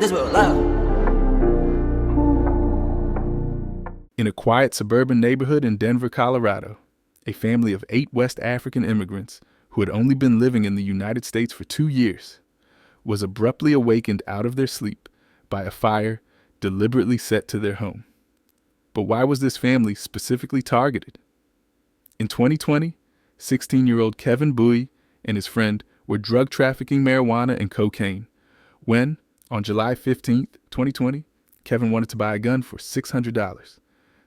This will loud. In a quiet suburban neighborhood in Denver, Colorado, a family of 8 West African immigrants who had only been living in the United States for 2 years was abruptly awakened out of their sleep by a fire deliberately set to their home. But why was this family specifically targeted? In 2020, 16-year-old Kevin Bowie and his friend were drug trafficking marijuana and cocaine when, on July 15, 2020, Kevin wanted to buy a gun for $600.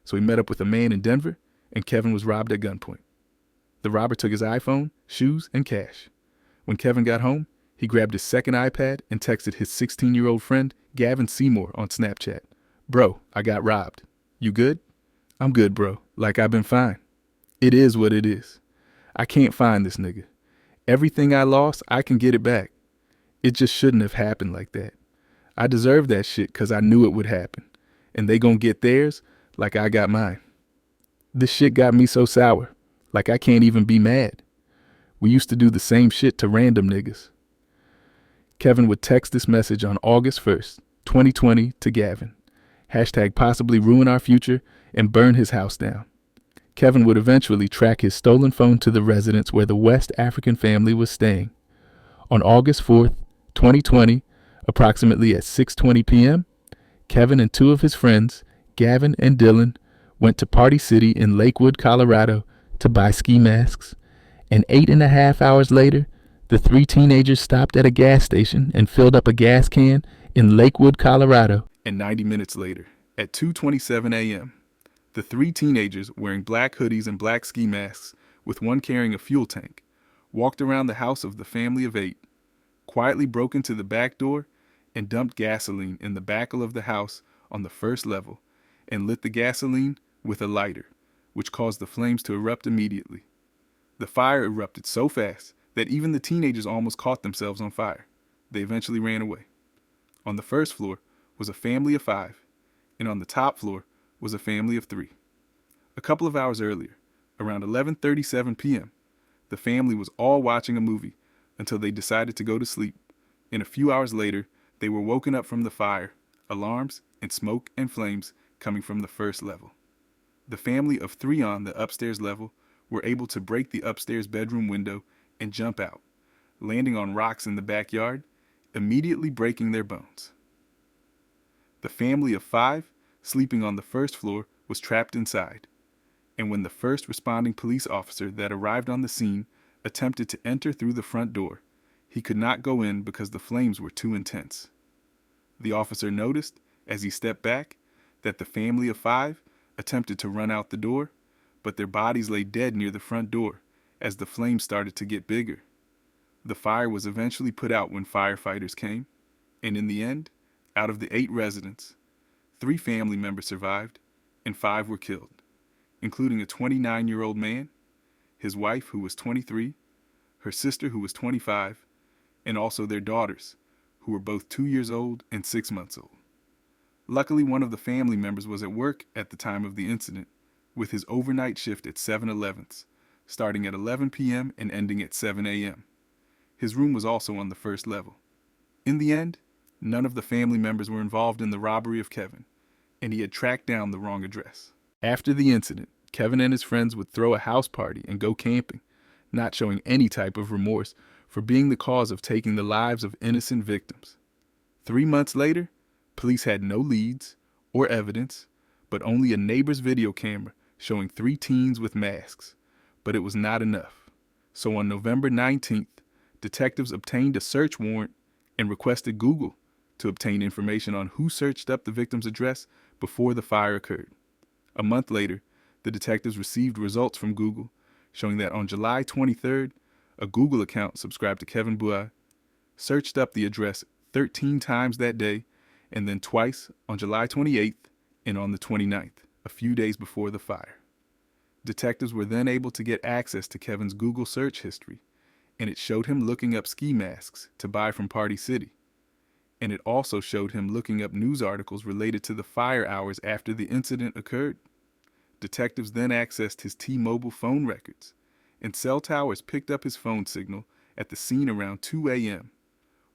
So he met up with a man in Denver, and Kevin was robbed at gunpoint. The robber took his iPhone, shoes, and cash. When Kevin got home, he grabbed his second iPad and texted his 16-year-old friend, Gavin Seymour, on Snapchat. "Bro, I got robbed. You good?" "I'm good, bro. Like I've been fine." It is what it is. I can't find this nigga. Everything I lost, I can get it back. It just shouldn't have happened like that. I deserve that shit because I knew it would happen. And they gon' get theirs like I got mine. This shit got me so sour. Like I can't even be mad. We used to do the same shit to random niggas. Kevin would text this message on August 1st, 2020 to Gavin. Hashtag possibly ruin our future and burn his house down. Kevin would eventually track his stolen phone to the residence where the West African family was staying. On August 4th, 2020, approximately at 6:20 p.m., Kevin and 2 of his friends, Gavin and Dylan, went to Party City in Lakewood, Colorado to buy ski masks, and 8.5 hours later, the 3 teenagers stopped at a gas station and filled up a gas can in Lakewood, Colorado. And 90 minutes later, at 2:27 a.m., the 3 teenagers wearing black hoodies and black ski masks, with one carrying a fuel tank, walked around the house of the family of 8, quietly broke into the back door, and dumped gasoline in the back of the house on the first level, and lit the gasoline with a lighter, which caused the flames to erupt immediately. The fire erupted so fast that even the teenagers almost caught themselves on fire. They eventually ran away. On the first floor was a family of 5, and on the top floor was a family of 3. A couple of hours earlier, around 11:37 p.m., the family was all watching a movie until they decided to go to sleep, and a few hours later, they were woken up from the fire, alarms, and smoke and flames coming from the first level. The family of 3 on the upstairs level were able to break the upstairs bedroom window and jump out, landing on rocks in the backyard, immediately breaking their bones. The family of 5, sleeping on the first floor, was trapped inside, and when the first responding police officer that arrived on the scene attempted to enter through the front door, he could not go in because the flames were too intense. The officer noticed, as he stepped back, that the family of 5 attempted to run out the door, but their bodies lay dead near the front door as the flames started to get bigger. The fire was eventually put out when firefighters came, and in the end, out of the 8 residents, 3 family members survived and 5 were killed, including a 29-year-old man, his wife who was 23, her sister who was 25, and also their daughters, who were both 2 years old and 6 months old. Luckily, one of the family members was at work at the time of the incident, with his overnight shift at 7-Elevens, starting at 11 p.m. and ending at 7 a.m. His room was also on the first level. In the end, none of the family members were involved in the robbery of Kevin, and he had tracked down the wrong address. After the incident, Kevin and his friends would throw a house party and go camping, not showing any type of remorse for being the cause of taking the lives of innocent victims. 3 months later, police had no leads or evidence, but only a neighbor's video camera showing 3 teens with masks. But it was not enough. So on November 19th, detectives obtained a search warrant and requested Google to obtain information on who searched up the victim's address before the fire occurred. A month later, the detectives received results from Google showing that on July 23rd, a Google account subscribed to Kevin Bowie searched up the address 13 times that day, and then twice on July 28th and on the 29th, a few days before the fire. Detectives were then able to get access to Kevin's Google search history, and it showed him looking up ski masks to buy from Party City. And it also showed him looking up news articles related to the fire hours after the incident occurred. Detectives then accessed his T-Mobile phone records, and cell towers picked up his phone signal at the scene around 2 a.m.,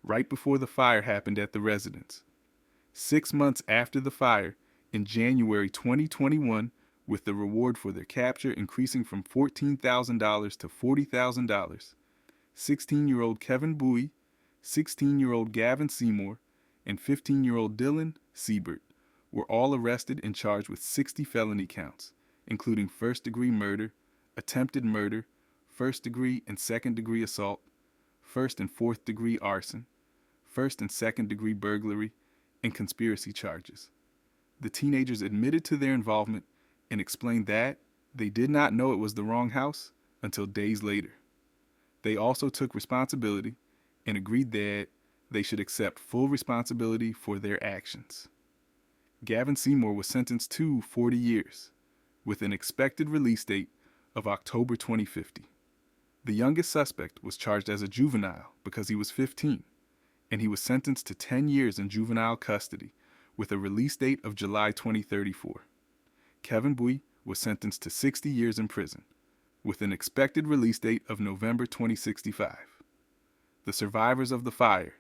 right before the fire happened at the residence. 6 months after the fire, in January 2021, with the reward for their capture increasing from $14,000 to $40,000. 16-year-old Kevin Bowie, 16-year-old Gavin Seymour, and 15-year-old Dylan Siebert were all arrested and charged with 60 felony counts, including first-degree murder, attempted murder, first-degree and second-degree assault, first and fourth-degree arson, first and second-degree burglary, and conspiracy charges. The teenagers admitted to their involvement and explained that they did not know it was the wrong house until days later. They also took responsibility and agreed that they should accept full responsibility for their actions. Gavin Seymour was sentenced to 40 years, with an expected release date of October 2050. The youngest suspect was charged as a juvenile because he was 15, and he was sentenced to 10 years in juvenile custody with a release date of July 2034. Kevin Bowie was sentenced to 60 years in prison, with an expected release date of November 2065. The survivors of the fire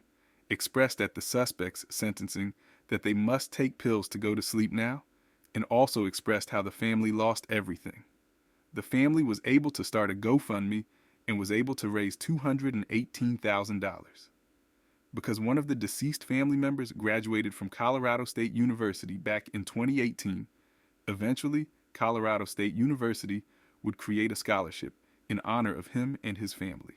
expressed at the suspects' sentencing that they must take pills to go to sleep now, and also expressed how the family lost everything. The family was able to start a GoFundMe and was able to raise $218,000. Because one of the deceased family members graduated from Colorado State University back in 2018, eventually Colorado State University would create a scholarship in honor of him and his family.